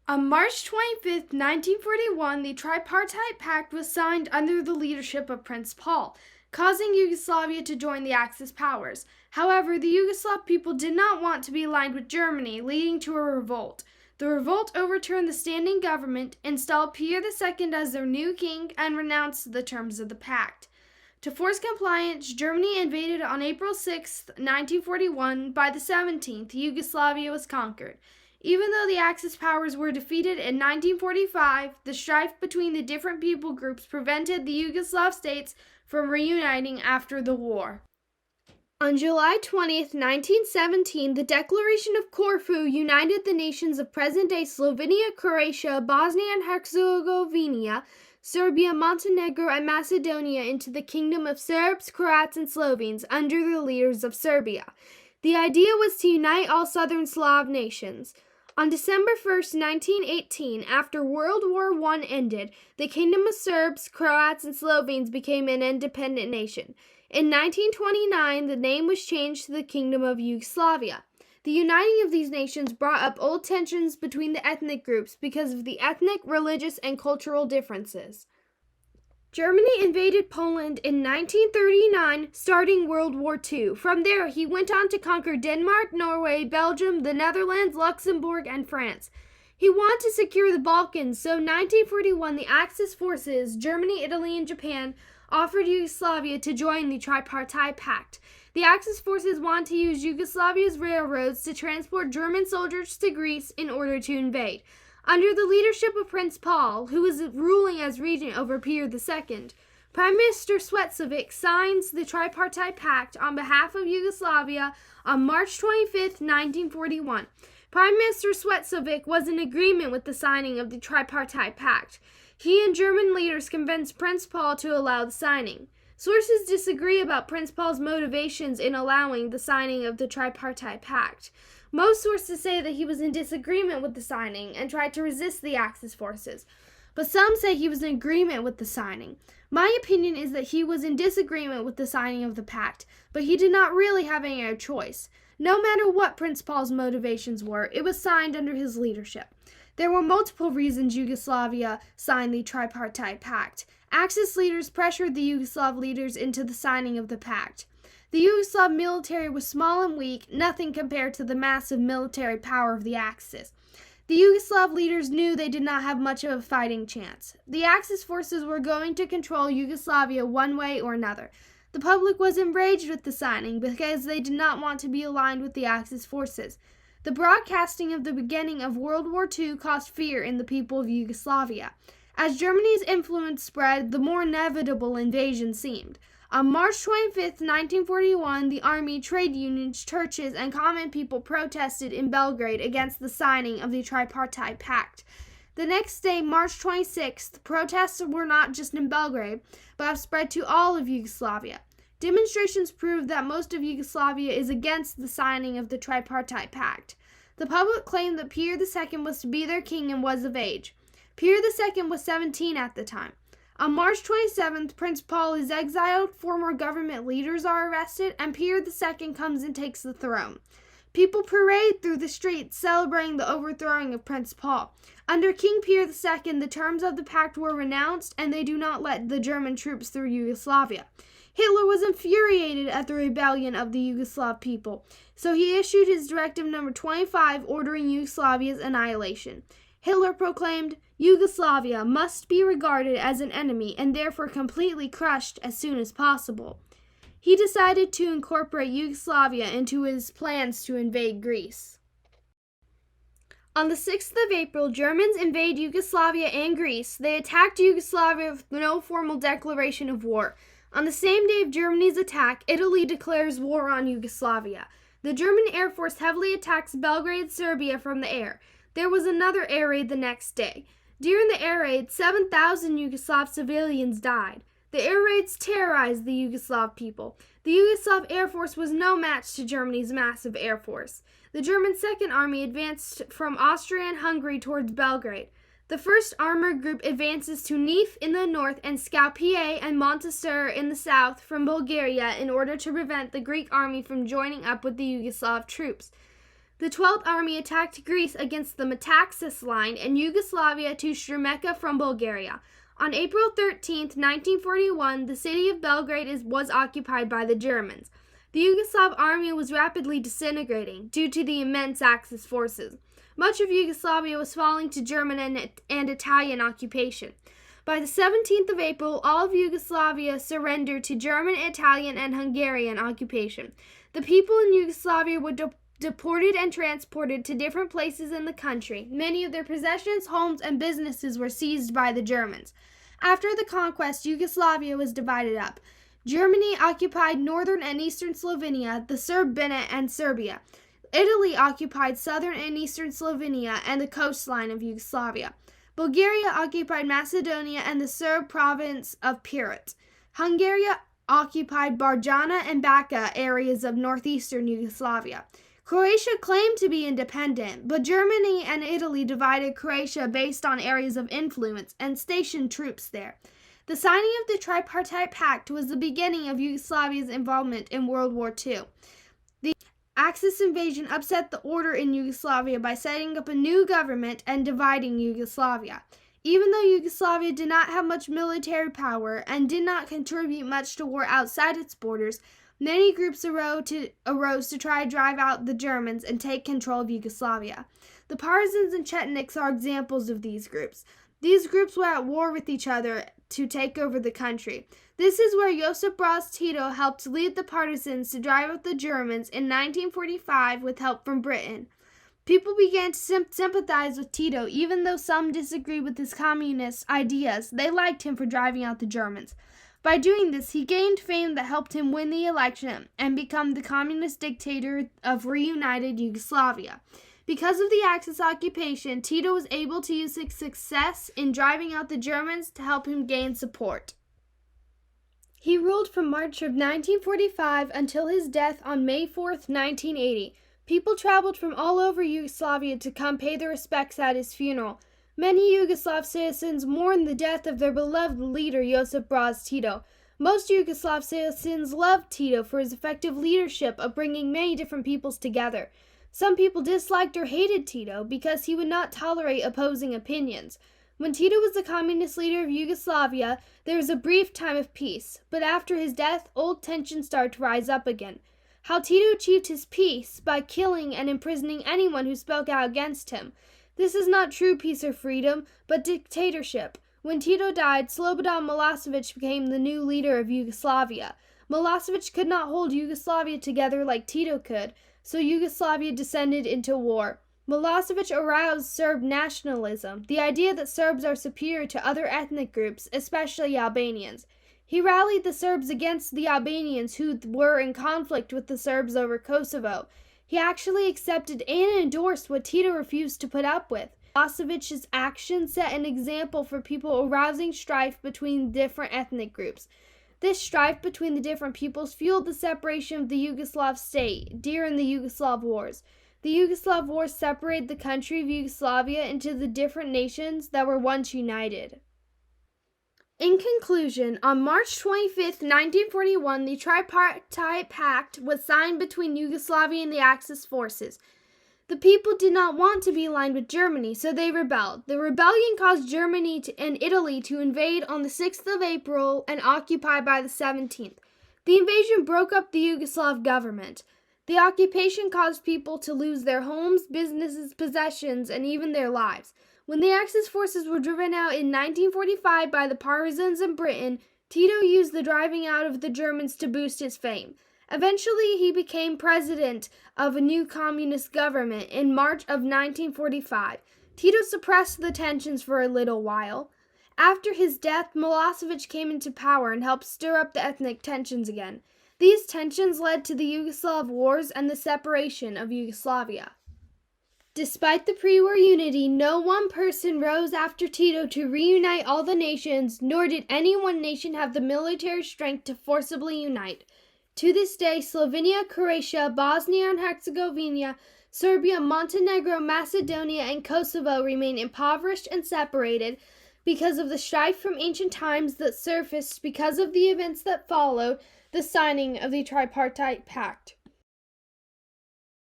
On March 25, 1941, the Tripartite Pact was signed under the leadership of Prince Paul, causing Yugoslavia to join the Axis powers. However, the Yugoslav people did not want to be aligned with Germany, leading to a revolt. The revolt overturned the standing government, installed Peter II as their new king, and renounced the terms of the pact. To force compliance, Germany invaded on April 6, 1941. By the 17th, Yugoslavia was conquered. Even though the Axis powers were defeated in 1945, the strife between the different people groups prevented the Yugoslav states from reuniting after the war. On July 20, 1917, the Declaration of Corfu united the nations of present-day Slovenia, Croatia, Bosnia and Herzegovina, Serbia, Montenegro, and Macedonia into the Kingdom of Serbs, Croats, and Slovenes under the leaders of Serbia. The idea was to unite all Southern Slav nations. On December 1, 1918, after World War I ended, the Kingdom of Serbs, Croats, and Slovenes became an independent nation. In 1929, the name was changed to the Kingdom of Yugoslavia. The uniting of these nations brought up old tensions between the ethnic groups because of the ethnic, religious, and cultural differences. Germany invaded Poland in 1939, starting World War II. From there, he went on to conquer Denmark, Norway, Belgium, the Netherlands, Luxembourg, and France. He wanted to secure the Balkans, so in 1941, the Axis forces, Germany, Italy, and Japan, offered Yugoslavia to join the Tripartite Pact. The Axis forces wanted to use Yugoslavia's railroads to transport German soldiers to Greece in order to invade. Under the leadership of Prince Paul, who was ruling as regent over Peter II, Prime Minister Svetsovic signs the Tripartite Pact on behalf of Yugoslavia on March 25, 1941. Prime Minister Svetsovic was in agreement with the signing of the Tripartite Pact. He and German leaders convinced Prince Paul to allow the signing. Sources disagree about Prince Paul's motivations in allowing the signing of the Tripartite Pact. Most sources say that he was in disagreement with the signing and tried to resist the Axis forces, but some say he was in agreement with the signing. My opinion is that he was in disagreement with the signing of the pact, but he did not really have any other choice. No matter what Prince Paul's motivations were, it was signed under his leadership. There were multiple reasons Yugoslavia signed the Tripartite Pact. Axis leaders pressured the Yugoslav leaders into the signing of the pact. The Yugoslav military was small and weak, nothing compared to the massive military power of the Axis. The Yugoslav leaders knew they did not have much of a fighting chance. The Axis forces were going to control Yugoslavia one way or another. The public was enraged with the signing because they did not want to be aligned with the Axis forces. The broadcasting of the beginning of World War II caused fear in the people of Yugoslavia. As Germany's influence spread, the more inevitable invasion seemed. On March 25, 1941, the army, trade unions, churches, and common people protested in Belgrade against the signing of the Tripartite Pact. The next day, March 26th, protests were not just in Belgrade, but have spread to all of Yugoslavia. Demonstrations proved that most of Yugoslavia is against the signing of the Tripartite Pact. The public claimed that Peter II was to be their king and was of age. Peter II was 17 at the time. On March 27th, Prince Paul is exiled, former government leaders are arrested, and Peter II comes and takes the throne. People parade through the streets celebrating the overthrowing of Prince Paul. Under King Peter II, the terms of the pact were renounced, and they do not let the German troops through Yugoslavia. Hitler was infuriated at the rebellion of the Yugoslav people, so he issued his Directive No. 25 ordering Yugoslavia's annihilation. Hitler proclaimed, Yugoslavia must be regarded as an enemy and therefore completely crushed as soon as possible. He decided to incorporate Yugoslavia into his plans to invade Greece. On the 6th of April, Germans invade Yugoslavia and Greece. They attacked Yugoslavia with no formal declaration of war. On the same day of Germany's attack, Italy declares war on Yugoslavia. The German Air Force heavily attacks Belgrade, Serbia from the air. There was another air raid the next day. During the air raid, 7,000 Yugoslav civilians died. The air raids terrorized the Yugoslav people. The Yugoslav Air Force was no match to Germany's massive air force. The German Second Army advanced from Austria and Hungary towards Belgrade. The first armored group advances to Nif in the north and Skopje and Montastir in the south from Bulgaria in order to prevent the Greek army from joining up with the Yugoslav troops. The 12th Army attacked Greece against the Metaxas Line and Yugoslavia to Strumica from Bulgaria. On April 13, 1941, the city of Belgrade was occupied by the Germans. The Yugoslav army was rapidly disintegrating due to the immense Axis forces. Much of Yugoslavia was falling to German and Italian occupation. By the 17th of April, all of Yugoslavia surrendered to German, Italian, and Hungarian occupation. The people in Yugoslavia were deported and transported to different places in the country. Many of their possessions, homes, and businesses were seized by the Germans. After the conquest, Yugoslavia was divided up. Germany occupied northern and eastern Slovenia, the Serb Banat, and Serbia. Italy occupied southern and eastern Slovenia and the coastline of Yugoslavia. Bulgaria occupied Macedonia and the Serb province of Pirot. Hungary occupied Barjana and Bačka areas of northeastern Yugoslavia. Croatia claimed to be independent, but Germany and Italy divided Croatia based on areas of influence and stationed troops there. The signing of the Tripartite Pact was the beginning of Yugoslavia's involvement in World War II. The Axis invasion upset the order in Yugoslavia by setting up a new government and dividing Yugoslavia. Even though Yugoslavia did not have much military power and did not contribute much to war outside its borders, many groups arose to try to drive out the Germans and take control of Yugoslavia. The Partisans and Chetniks are examples of these groups. These groups were at war with each other to take over the country. This is where Josip Broz Tito helped lead the partisans to drive out the Germans in 1945 with help from Britain. People began to sympathize with Tito, even though some disagreed with his communist ideas. They liked him for driving out the Germans. By doing this, he gained fame that helped him win the election and become the communist dictator of reunited Yugoslavia. Because of the Axis occupation, Tito was able to use his success in driving out the Germans to help him gain support. He ruled from March of 1945 until his death on May 4th, 1980. People traveled from all over Yugoslavia to come pay their respects at his funeral. Many Yugoslav citizens mourned the death of their beloved leader, Josip Broz Tito. Most Yugoslav citizens loved Tito for his effective leadership of bringing many different peoples together. Some people disliked or hated Tito because he would not tolerate opposing opinions. When Tito was the communist leader of Yugoslavia, there was a brief time of peace, but after his death, old tensions started to rise up again. How Tito achieved his peace? By killing and imprisoning anyone who spoke out against him. This is not true peace or freedom, but dictatorship. When Tito died, Slobodan Milosevic became the new leader of Yugoslavia. Milosevic could not hold Yugoslavia together like Tito could, so Yugoslavia descended into war. Milosevic aroused Serb nationalism, the idea that Serbs are superior to other ethnic groups, especially Albanians. He rallied the Serbs against the Albanians who were in conflict with the Serbs over Kosovo. He actually accepted and endorsed what Tito refused to put up with. Milosevic's actions set an example for people arousing strife between different ethnic groups. This strife between the different peoples fueled the separation of the Yugoslav state during the Yugoslav Wars. The Yugoslav Wars separated the country of Yugoslavia into the different nations that were once united. In conclusion, on March 25, 1941, the Tripartite Pact was signed between Yugoslavia and the Axis forces. The people did not want to be aligned with Germany, so they rebelled. The rebellion caused Germany and Italy to invade on the 6th of April and occupy by the 17th. The invasion broke up the Yugoslav government. The occupation caused people to lose their homes, businesses, possessions, and even their lives. When the Axis forces were driven out in 1945 by the partisans in Britain, Tito used the driving out of the Germans to boost his fame. Eventually, he became president of a new communist government in March of 1945. Tito suppressed the tensions for a little while. After his death, Milosevic came into power and helped stir up the ethnic tensions again. These tensions led to the Yugoslav Wars and the separation of Yugoslavia. Despite the pre-war unity, no one person rose after Tito to reunite all the nations, nor did any one nation have the military strength to forcibly unite. To this day, Slovenia, Croatia, Bosnia and Herzegovina, Serbia, Montenegro, Macedonia, and Kosovo remain impoverished and separated because of the strife from ancient times that surfaced because of the events that followed the signing of the Tripartite Pact.